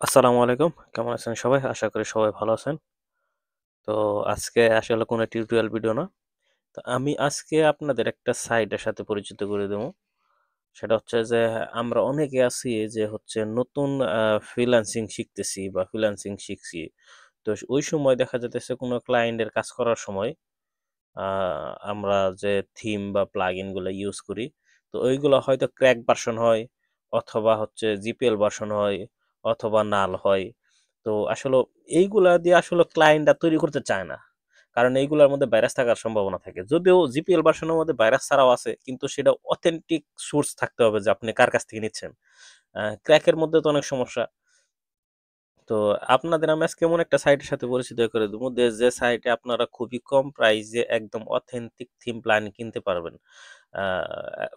আসসালামু আলাইকুম। কেমন আছেন সবাই? আশা করি সবাই ভালো আছেন। তো আজকে আসলে কোনো টিউটোরিয়াল ভিডিও না। তো আমি আজকে আপনাদের একটা সাইটের সাথে পরিচিত করে দেবো। সেটা হচ্ছে যে আমরা অনেকে আছি যে হচ্ছে নতুন ফ্রিল্যান্সিং শিখতেছি বা ফ্রিল্যান্সিং শিখছি। তো ওই সময় দেখা যাইতেছে কোনো ক্লায়েন্টের কাজ করার সময় আ আমরা যে থিম বা প্লাগইন গুলা ইউজ করি, তো ওইগুলা হয়তো ক্র্যাক ভার্সন হয় অথবা হচ্ছে জিপিএল ভার্সন হয় অথবা নাল হয়। তো আসলে এইগুলা দিয়ে আসলে ক্লায়েন্টরা তৈরি করতে চায় না। কারণ এইগুলার মধ্যে ভাইরাস থাকার সম্ভাবনা থাকে। যদিও জিপিএল ভার্সনের মধ্যে ভাইরাস ছাড়াও আছে, কিন্তু সেটা অথেন্টিক সোর্স থাকতে হবে যে আপনি কার কাছ থেকে নিচ্ছেন। ক্র্যাকের মধ্যে তো অনেক সমস্যা। তো আপনাদের আমি আজকে এমন একটা সাইটের সাথে পরিচিত করে দেবো যে সাইটে আপনারা খুবই কম প্রাইসে একদম অথেন্টিক থিম প্ল্যান কিনতে পারবেন। আহ,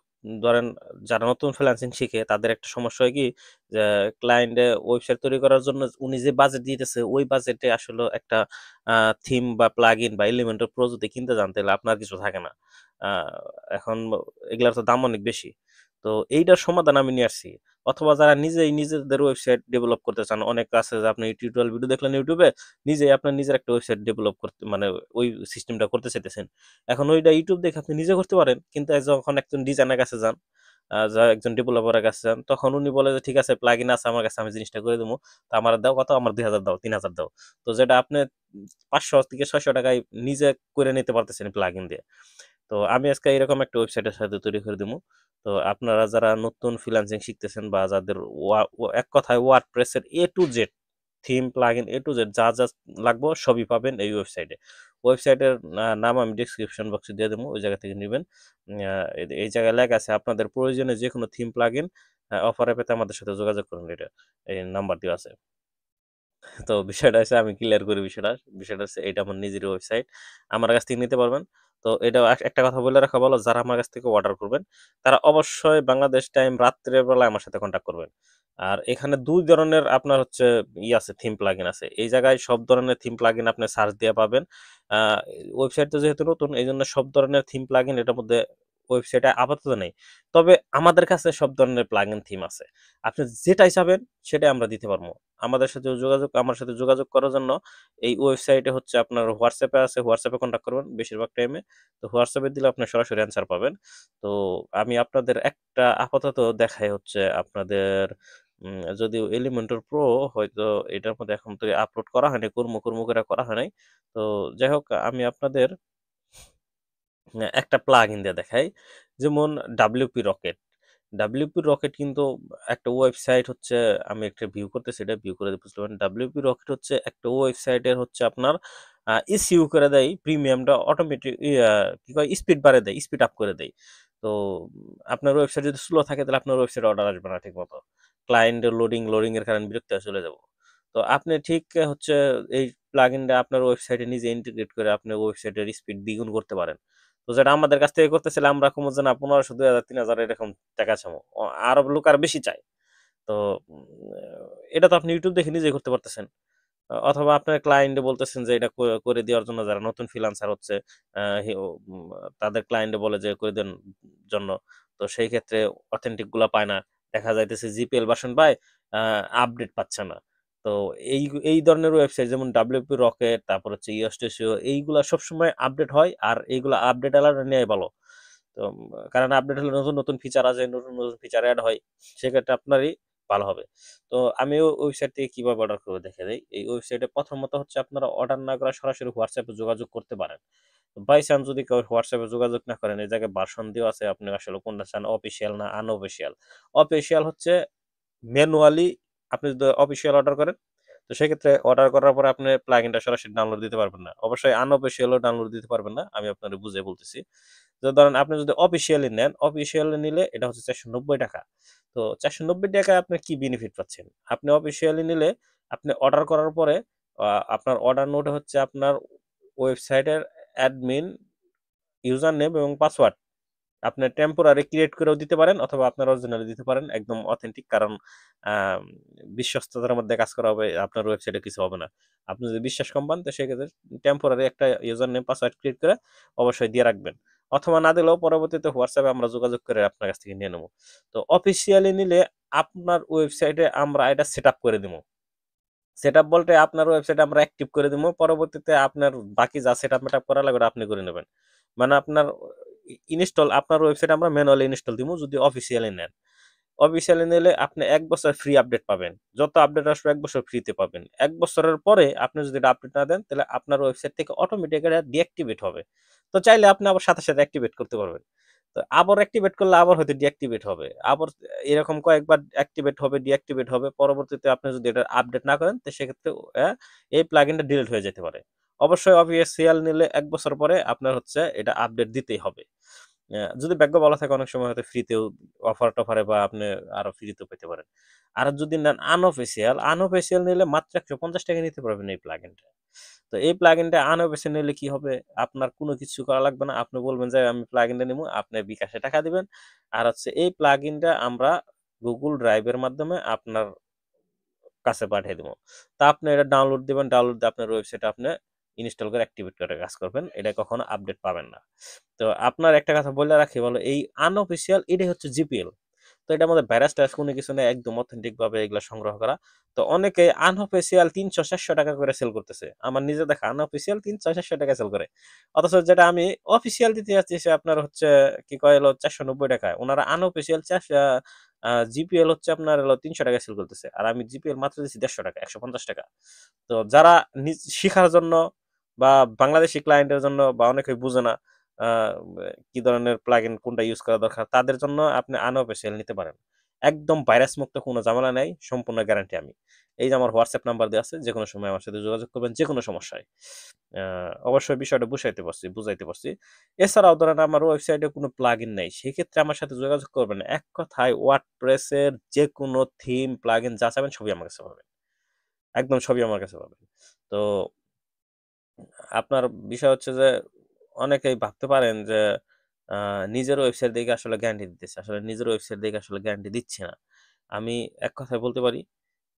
ধরেন যারা নতুন ফ্রিল্যান্সিং শিখে তাদের একটা সমস্যা হয় কি, যে ক্লায়েন্টে ওয়েবসাইট তৈরি করার জন্য উনি যে বাজেট দিতেছে ওই বাজেটে আসলে একটা থিম বা প্লাগ ইন বা এলিমেন্টের প্রো যদি কিনতে যান তাহলে আপনার কিছু থাকে না। আহ, এখন এগুলার তো দাম অনেক বেশি। তো এইটার সমাধান আমি নিয়ে আসছি। অথবা যারা নিজেই নিজেদের ওয়েবসাইট ডেভেলপ করতে চান, অনেক আছে যে আপনি টিউটোরিয়াল ভিডিও দেখলেন ইউটিউবে, নিজেই আপনার নিজের একটা ওয়েবসাইট ডেভেলপ করতে মানে ওই সিস্টেমটা করতে চাইতেছেন। এখন ওইটা ইউটিউব দেখে আপনি নিজে করতে পারেন, কিন্তু যখন একজন ডিজাইনের কাছে যান, যা একজন ডেভেলপারের কাছে যান, তখন উনি বলে যে ঠিক আছে প্লাগইন আছে আমার কাছে, আমি জিনিসটা করে দেবো। তো আমার দাও কত, আমার 2,000 দাও, 3,000 দাও। তো যেটা আপনি 500 থেকে 600 টাকায় নিজে করে নিতে পারতেছেন প্লাগইন দিয়ে। তো আমি আজকে এরকম একটা ওয়েবসাইটের সাথে তৈরি করে দেবো। তো আপনারা যারা নতুন ফ্রিল্যান্সিং শিখতেছেন বা যাদের এক কথায় ওয়ার্ডপ্রেসের এ to Z theme plugin A to Z যা যা লাগবে সবই পাবেন এই ওয়েবসাইটে। ওয়েবসাইটের নাম আমি ডিসক্রিপশন বক্সে দিয়ে দেবো, ওই জায়গা থেকে নেবেন। এই জায়গায় লেখা আছে আপনাদের প্রয়োজনে যে কোনো থিম প্লাগইন অফারে পেতে আমাদের সাথে যোগাযোগ করুন, এটা এই নাম্বার দেওয়া আছে। তো বিষয়টা হচ্ছে আমি ক্লিয়ার করি বিষয়টা। বিষয়টা হচ্ছে এটা আমার নিজের ওয়েবসাইট। আমার কাছ থেকে নিতে পারবেন। তো এটা একটা কথা বলে রাখা ভালো, যারা আমার কাছ থেকে অর্ডার করবেন, তারা অবশ্যই বাংলাদেশ টাইম রাত্রের বেলায় আমার সাথে কন্ট্যাক্ট করবেন। আর এখানে ২ ধরনের আপনার হচ্ছে আছে, থিম প্লাগইন আছে। এই জায়গায় সব ধরনের থিম প্লাগইন আপনি সার্চ দিয়ে পাবেন। আ ওয়েবসাইটটা যেহেতু নতুন, এইজন্য সব ধরনের থিম প্লাগইন এটার মধ্যে ওয়েবসাইটে আপাতত নেই। তবে আমাদের কাছে সব ধরনের প্লাগইন থিম আছে। আপনি যেটাই চাবেন সেটাই আমরা দিতে পারবো। আমার সাথে যোগাযোগ করার জন্য এই ওয়েবসাইটে হচ্ছে আপনার হোয়াটসঅ্যাপে আছে, হোয়াটসঅ্যাপে কন্ট্যাক্ট করবেন বেশিরভাগ টাইমে। তো হোয়াটসঅ্যাপে দিলে আপনি সরাসরি অ্যান্সার পাবেন। তো আমি আপনাদের একটা আপাতত দেখাই হচ্ছে আপনাদের যদিও এলিমেন্টর প্রো হয়তো এটার মধ্যে এখন তো আপলোড করা হয়নি, কুর্মু করে করা হয় নাই। তো যাই হোক আমি আপনাদের একটা প্লাগইন দিয়ে দেখাই। যেমন ডাব্লিউপি রকেট। ডাব্লিউপি রকেট কিন্তু একটা ওয়েবসাইট হচ্ছে, আমি একটা ভিউ করতেছি, এটা ভিউ করে বুঝতে পারেন। ডাব্লিউপি রকেট হচ্ছে একটা ওয়েবসাইটের হচ্ছে আপনার ইসিউ করে দেয়, প্রিমিয়ামটা অটোমেটিক কি কয় স্পিড বাড়িয়ে দেয়, স্পিড আপ করে দেয়। তো আপনার ওয়েবসাইট যদি স্লো থাকে তাহলে আপনার ওয়েবসাইটে অর্ডার আসবে না ঠিকমতো। ক্লায়েন্টের লোডিং এর কারণে বিরক্ত হয়ে চলে যাব। তো আপনি ঠিক হচ্ছে এই প্লাগইনটা আপনার ওয়েবসাইটে নিজে ইন্টিগ্রেট করে আপনি ওয়েবসাইটের স্পিড দ্বিগুণ করতে পারেন। তো যেটা আমাদের কাছ থেকে করতেছিল আমরা কমু যে না 1500, 2000, 3000 এরকম টাকা চামো। আরব লোক আর বেশি চায়। তো এটা তো আপনি ইউটিউব দেখে নিজেই করতে পারতেছেন। অথবা আপনার ক্লায়েন্টে বলতেছেন যে এটা করে দেওয়ার জন্য, যারা নতুন ফ্রিল্যান্সার হচ্ছে আ হি ও তাদের ক্লায়েন্টে বলে যে করে দেন জন্য। তো সেই ক্ষেত্রে অথেন্টিক গুলা পায় না। দেখা যাইতেছে জিপিএল ভার্সন পায়, আ আপডেট পাচ্ছে না। তো এই এই ধরনের ওয়েবসাইট যেমন ডাব্লিউপি রকেট, তারপর হচ্ছে ইয়স্টেসিও, এইগুলা সবসময় আপডেট হয় আর এইগুলা আপডেট অ্যালার্ট নেয়াই ভালো। তো কারণ আপডেট হলে নতুন ফিচার আসে, নতুন ফিচার এড হয়। সেক্ষেত্রে আপনারই ভালো হবে। তো আমিও ওয়েবসাইট থেকে কিভাবে অর্ডার করব দেখে দেই। এই ওয়েবসাইটে প্রথমত হচ্ছে আপনারা অর্ডার না করে সরাসরি হোয়াটসঅ্যাপে যোগাযোগ করতে পারেন। বাই চান্স যদি কেউ হোয়াটসঅ্যাপে যোগাযোগ না করেন, এই জায়গায় ভার্সন দেওয়া আছে, আপনি আসলে কোনটা চান, অফিসিয়াল না আনঅফিসিয়াল। অফিসিয়াল হচ্ছে ম্যানুয়ালি আপনি যদি অফিসিয়াল অর্ডার করেন, তো সেক্ষেত্রে অর্ডার করার পরে আপনি প্লাগইনটা সরাসরি ডাউনলোড দিতে পারবেন না। অবশ্যই আনঅফিসিয়ালও ডাউনলোড দিতে পারবেন না। আমি আপনারে বুঝায় বলতেছি। যে ধরেন আপনি যদি অফিসিয়ালি নেন, অফিসিয়ালি নিলে এটা হচ্ছে ৳৪৯০। তো ৳৪৯০ আপনি কি বেনিফিট পাচ্ছেন? আপনি অফিসিয়ালি নিলে আপনি অর্ডার করার পরে আ আপনার অর্ডার নোটে হচ্ছে আপনার ওয়েবসাইটের অ্যাডমিন ইউজার নেম এবং পাসওয়ার্ড আপনি টেম্পোরারি ক্রিয়েট করেও দিতে পারেন অথবা আপনার অরিজিনালি দিতে পারেন, একদম অথেন্টিক। কারণ আম বিশ্বস্ততার মধ্যে কাজ করা হবে, আপনার ওয়েবসাইটে কিছু হবে না। আপনি যদি বিশ্বাস কম পান তো সেক্ষেত্রে টেম্পোরারি একটা ইউজার নেম পাসওয়ার্ড ক্রিয়েট করে অবশ্যই দিয়ে রাখবেন। অথবা না দিলেও পরবর্তীতে হোয়াটসঅ্যাপে আমরা যোগাযোগ করে আপনার কাছ থেকে নিয়ে নেবো। তো অফিসিয়ালি নিলে আপনার ওয়েবসাইটে আমরা এটা সেট আপ করে দিব। সেট আপ বলতে আপনার ওয়েবসাইট আমরা অ্যাক্টিভ করে দিব, পরবর্তীতে আপনার বাকি যা সেট আপ মেট আপ করা লাগবে ওটা আপনি করে নেবেন। মানে আপনার ইনস্টল, আপনার ওয়েবসাইট আমরা ম্যানুয়ালি ইনস্টল দিব যদি অফিসিয়ালি নেন। অফিসিয়ালি নিলে আপনি ১ বছর ফ্রি আপডেট পাবেন। যত আপডেট আসবে ১ বছর ফ্রিতে পাবেন। ১ বছরের পরে আপনি যদি এটা আপডেট না দেন, তাহলে আপনার ওয়েবসাইট থেকে অটোমেটিক এটা ডিঅ্যাক্টিভেট হবে। তো চাইলে আপনি আবার সাথে, সাথে অ্যাক্টিভেট করতে পারবেন। তো আবার অ্যাক্টিভেট করলে আবার হয়তো ডিঅ্যাক্টিভেট হবে। আবার এরকম কয়েকবার অ্যাক্টিভেট হবে, ডিঅ্যাক্টিভেট হবে। পরবর্তীতে আপনি যদি এটা আপডেট না করেন, তো সেক্ষেত্রে এই প্লাগইনটা ডিলিট হয়ে যেতে পারে। অবশ্যই অফিসিয়াল নিলে ১ বছর পরে আপনার হচ্ছে এটা আপডেট দিতেই হবে। যদি ভাগ্য ভালো থাকে অনেক সময় হয়তো ফ্রিতেও অফার-টফারে বা আপনি আরো ফ্রিতেও পেতে পারেন। আর যদি নেন আনঅফিসিয়াল নিলে মাত্র ৳১৫০ নিতে পারবেন এই প্লাগইনটা। তো এই প্লাগইনটা আনঅফিসিয়াল নিলে কি হবে? আপনার কোনো কিছু করা লাগবে না। আপনি বলবেন যে আমি প্লাগইনটা নিবো, আপনি বিকাশে টাকা দিবেন। আর হচ্ছে এই প্লাগইনটা আমরা Google Drive এর মাধ্যমে আপনার কাছে পাঠিয়ে দিব। তা আপনি এটা ডাউনলোড দিবেন, ডাউনলোড দিয়ে আপনার ওয়েবসাইটে আপনি ইনস্টল করে অ্যাক্টিভেট করে কাজ করবেন। এটা কখনো আপডেট পাবেন না। তো আপনার একটা কথা বলে রাখি, বলো এই আনঅফিসিয়াল এটাই হচ্ছে জিপিএল। তো এটার মধ্যে ভাইরাস-টাইরাস কোনো কিছু নেই, একদম অথেন্টিক ভাবে এগুলা সংগ্রহ করা। তো অনেকে আনঅফিসিয়াল ৳৩০০-৳৪০০ করে সেল করতেছে। আমার নিজে দেখা আনঅফিসিয়াল ৳৩০০-৳৪০০ সেল করে। অথচ যেটা আমি অফিসিয়াল দিতে যাচ্ছি সে আপনার হচ্ছে কি কয় হলো ৳৪৯০। উনারা আনঅফিসিয়াল জিপিএল হচ্ছে আপনার হলো ৳৩০০ সেল করতেছে। আর আমি জিপিএল মাত্র দিচ্ছি ৳১৫০, ৳১৫০। তো যারা শিখার জন্য বা বাংলাদেশী ক্লায়েন্টের জন্য বা অনেকেই বুঝে না আ কি ধরনের প্লাগইন কোনটা ইউজ করা দরকার, তাদের জন্য আপনি আনঅফিসিয়াল নিতে পারেন। একদম ভাইরাস মুক্ত কোনো ঝামেলা নাই। সম্পূর্ণ গ্যারান্টি আমি। এই যে আমার হোয়াটসঅ্যাপ নাম্বার দেওয়া আছে। যেকোনো সময় আমার সাথে যোগাযোগ করবেন যেকোনো সমস্যায়। আ অবশ্যই বিষয়টা বুঝাইতে পারছি। এছাড়াও ধরেন আমার ওয়েবসাইটে কোনো প্লাগইন নাই। সেক্ষেত্রে আমার সাথে যোগাযোগ করবেন। এক কথায় ওয়ার্ডপ্রেস এর যেকোনো থিম, প্লাগইন যা চাবেন সবই আমার কাছে পাবেন। একদম সবই আমার কাছে পাবেন। তো আপনার বিষয় হচ্ছে যে অনেকেই ভাবতে পারেন যে আ নিজের ওয়েবসাইট দেখে আসলে গ্যারান্টি দিতেছে। আসলে নিজের ওয়েবসাইট দেখে আসলে গ্যারান্টি দিচ্ছি না। আমি এক কথায় বলতে পারি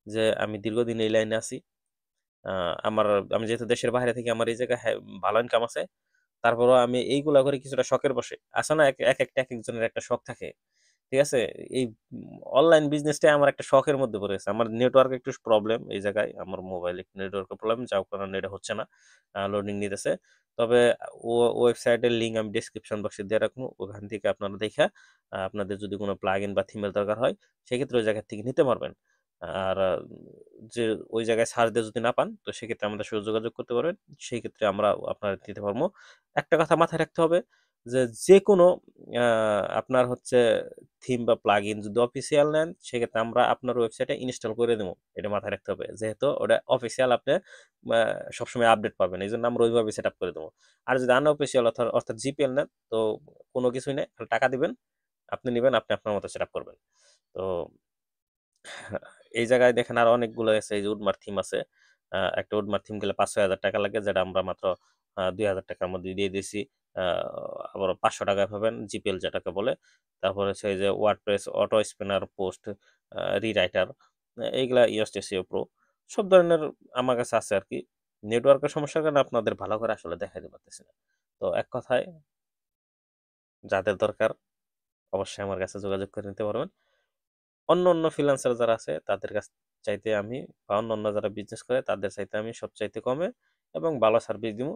যে আমি দীর্ঘদিন এই লাইনে আছি। আ আমার আমি যেহেতু দেশের বাইরে থেকে আমার এই জায়গায় ভালো ইনকাম আছে। তারপরেও আমি এইগুলা করি কিছুটা শখের বশে। আছে না একেকটা একেকজনের একটা শখ থাকে। ঠিক আছে? এই অনলাইন বিজনেসটাই আমার একটা শখের মধ্যে পড়ে গেছে। আমার নেটওয়ার্ক একটু প্রবলেম এই জায়গায়। আমার মোবাইলে একটু নেটওয়ার্কের প্রবলেম যার কারণে এটা হচ্ছে না। লোডিং নিতেছে। তবে ওয়েবসাইটের লিঙ্ক আমি ডেসক্রিপশন বক্সে দিয়ে রাখবো। ওখান থেকে আপনারা দেইখা আপনাদের যদি কোনো প্লাগইন বা থিমের দরকার হয়, সেক্ষেত্রে ওই জায়গা থেকে নিতে পারবেন। আর যে ওই জায়গায় সার্চ দিয়ে যদি না পান, তো সেক্ষেত্রে আমাদের সাথে যোগাযোগ করতে পারবেন। সেই ক্ষেত্রে আমরা আপনার দিতে পারবো। একটা কথা মাথায় রাখতে হবে যে, যেকোনো আ আপনার হচ্ছে থিম বা প্লাগইন যদি অফিসিয়াল নেন, সেক্ষেত্রে আমরা আপনার ওয়েবসাইটে ইনস্টল করে দেবো। এটা মাথায় রাখতে হবে। যেহেতু ওটা অফিসিয়াল আপনি আ সবসময় আপডেট পাবেন। এজন্য আমরা ওইভাবে সেটআপ করে দেবো। আর যদি আনঅফিসিয়াল অর্থাৎ জিপিএল নেন, তো কোনো কিছুই নাই। খালি টাকা দিবেন, আপনি নিবেন, আপনি আপনার মতো সেটআপ করবেন। তো এই জায়গায় দেখেন আরো অনেকগুলো আছে। এই যে উডমার থিম আছে। একটা উডমার থিম গেলে ৳৫-৬,০০০ লাগে, যেটা আমরা মাত্র ৳২,০০০ র মধ্যে দিয়ে দিছি। আ আবার ৳৫০০ পাবেন জিপিএল যেটাকে বলে। তারপরে হচ্ছে এই যে WordPress, auto spinner, post, rewriter, এইগুলা ইয়োস্ট এসইও প্রো। সব ধরনের আমার কাছে আছে আরকি। নেটওয়ার্কের সমস্যার কারণে আপনাদের ভালো করে আসলে দেখাইতে পারতেছি না। তো এক কথায় যাদের দরকার অবশ্যই আমার কাছে যোগাযোগ করে নিতে পারবেন। অন্য ফ্রিল্যান্সার যারা আছে তাদের কাছ চাইতে আমি বা অন্যান্য যারা বিজনেস করে তাদের চাইতে আমি সবচাইতে কমে এবং ভালো সার্ভিস দিমু।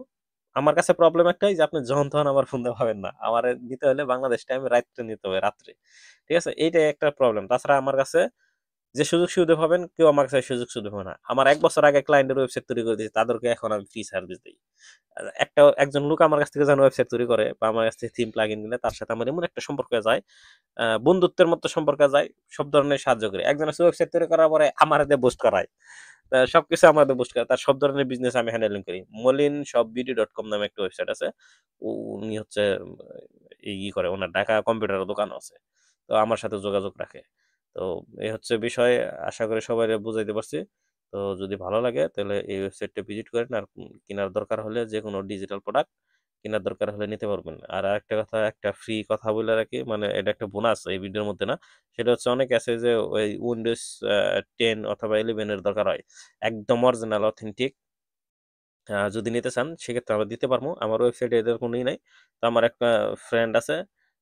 আমার কাছে প্রবলেম একটাই যে আপনি যখন তখন আমার ফোন দিয়ে পাবেন না। আমারে নিতে হলে বাংলাদেশ টাইমে রাইত্রে নিতে হবে, রাত্রে। ঠিক আছে? এইটাই একটা প্রবলেম। তাছাড়া আমার কাছে যে সুযোগ সুবিধা পাবেন কেউ আমার কাছে সুযোগ সুবিধা পাবে না। আমার ১ বছর আগে ক্লায়েন্টের ওয়েবসাইট তৈরি করে দিয়েছি। তাদেরকে এখন আমি ফ্রি সার্ভিস দেই। একজন লোক আমার কাছ থেকে যখন ওয়েবসাইট তৈরি করে বা আমার কাছ থেকে থিম প্লাগইন কিনে তার সাথে আমার এমন একটা সম্পর্ক হয়ে যায়, বন্ধুত্বের মতো সম্পর্ক যায়। সব ধরনের সাহায্য করে। একজন আছে ওয়েবসাইট তৈরি করার পরে আমারে দিয়ে বুস্ট করায়। সবকিছু আমার দিয়ে বুস্ট করায়। তার সব ধরনের বিজনেস আমি হ্যান্ডেলিং করি। molinshopbeauty.com নামে একটা ওয়েবসাইট আছে। উনি হচ্ছে করে উনার ঢাকা কম্পিউটারের দোকানও আছে। তো আমার সাথে যোগাযোগ রাখে। তো এই হচ্ছে বিষয়। আশা করি সবাইরে বুঝাইতে পারছি। তো যদি ভালো লাগে তাহলে এই ওয়েবসাইটটা ভিজিট করেন। আর কিনার দরকার হলে যেকোনো ডিজিটাল প্রোডাক্ট কেনার দরকার হলে নিতে পারবেন। আর আরেকটা কথা, একটা ফ্রি কথা বইলা রাখি, মানে এটা একটা বোনাস এই ভিডিওর মধ্যে না। সেটা হচ্ছে অনেকে আছে যে ওই Windows 10 অথবা 11 এর দরকার হয়। একদম অরিজিনাল অথেন্টিক যদি নিতে চান সেক্ষেত্রে আমরা দিতে পারবো। আমার ওয়েবসাইটে এদের কোনোই নাই। তো আমার একটা ফ্রেন্ড আছে।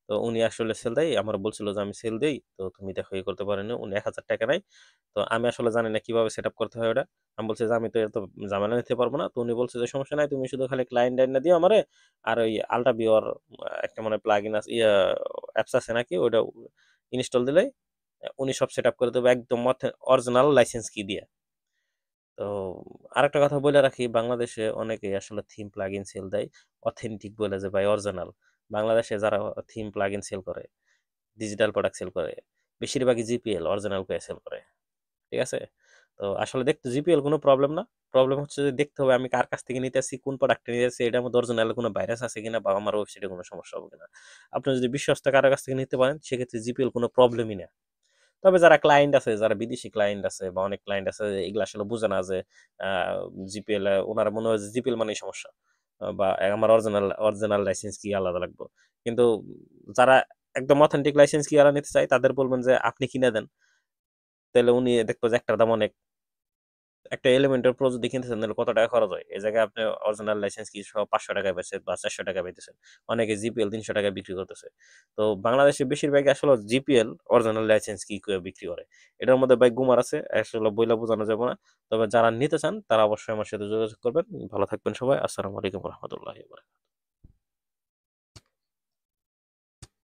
তো উনি আসলে সেল দেয়। আমার বলছিল যে আমি সেল দেই। তো তুমি দেখো করতে পারেন। উনি ৳১,০০০ নেয়। তো আমি আসলে জানি না কিভাবে সেটআপ করতে হয় ওটা। আমি বলছি যে আমি তো এত ঝামেলা নিতে পারবো না। তো উনি বলছে যে সমস্যা নাই। তুমি শুধু খালি ক্লায়েন্ট আইনা দিও আমারে। আর ওই আল্ট্রা ভিউয়ার একটা মানে প্লাগইন আছে অ্যাপস আছে নাকি ওটা ইনস্টল দিলেই উনি সব সেটআপ করে দেবে একদম অরিজিনাল লাইসেন্স কি দিয়ে। তো আরেকটা কথা বলে রাখি, বাংলাদেশে অনেকেই আসলে থিম প্লাগইন সেল দেয় অথেন্টিক বলে যে ভাই অরিজিনাল। বাংলাদেশে যারা থিম প্লাগইন সেল করে, ডিজিটাল প্রোডাক্ট সেল করে, বেশিরভাগই জিপিএল অরিজিনাল করে সেল করে। ঠিক আছে? তো আসলে দেখতে জিপিএল কোনো প্রবলেম না। প্রবলেম হচ্ছে যে দেখতে হবে আমি কার কাছ থেকে নিতেছি, কোন প্রোডাক্টটা নিতেছি, এটার মধ্যে অরিজিনাল কোনো ভাইরাস আছে কিনা বা আমার ওয়েবসাইটে কোনো সমস্যা হবে কিনা। আপনি যদি বিশ্বস্ত কারো কাছ থেকে নিতে পারেন সেক্ষেত্রে জিপিএল কোনো প্রবলেমই না। তবে যারা ক্লায়েন্ট আছে, যারা বিদেশি ক্লায়েন্ট আছে বা অনেক ক্লায়েন্ট আছে এগুলো আসলে বুঝে না যে জিপিএল ওনারা মনে হয় যে জিপিএল মানেই সমস্যা। বা আমার অরিজিনাল লাইসেন্স কি আলাদা লাগবে। কিন্তু যারা একদম অথেন্টিক লাইসেন্স কি নিতে চায় তাদের বলবেন যে আপনি কিনে দেন। তাহলে উনি দেখবো যে একটার দাম অনেক। একটা এলিমেন্টের প্রো যদি কিনতেছেন তাহলে কত টাকা খরচ হয়? এই জায়গায় আপনি অরিজিনাল লাইসেন্স কি সহ ৳৫০০ পাইছেন বা ৳৪০০ পাইতেছেন। অনেকে জিপিএল ৳৩০০ বিক্রি করতেছে। তো বাংলাদেশে বেশিরভাগই আসলে জিপিএল অরিজিনাল লাইসেন্স কি করে বিক্রি করে। এটার মধ্যে ভাই গুমার আছে। আসলে বইলা বোঝানো যাবে না। তবে যারা নিতে চান তারা অবশ্যই আমার সাথে যোগাযোগ করবেন। ভালো থাকবেন সবাই। আসসালামু আলাইকুম ওয়া রাহমাতুল্লাহি ওয়া বারাকাতুহু।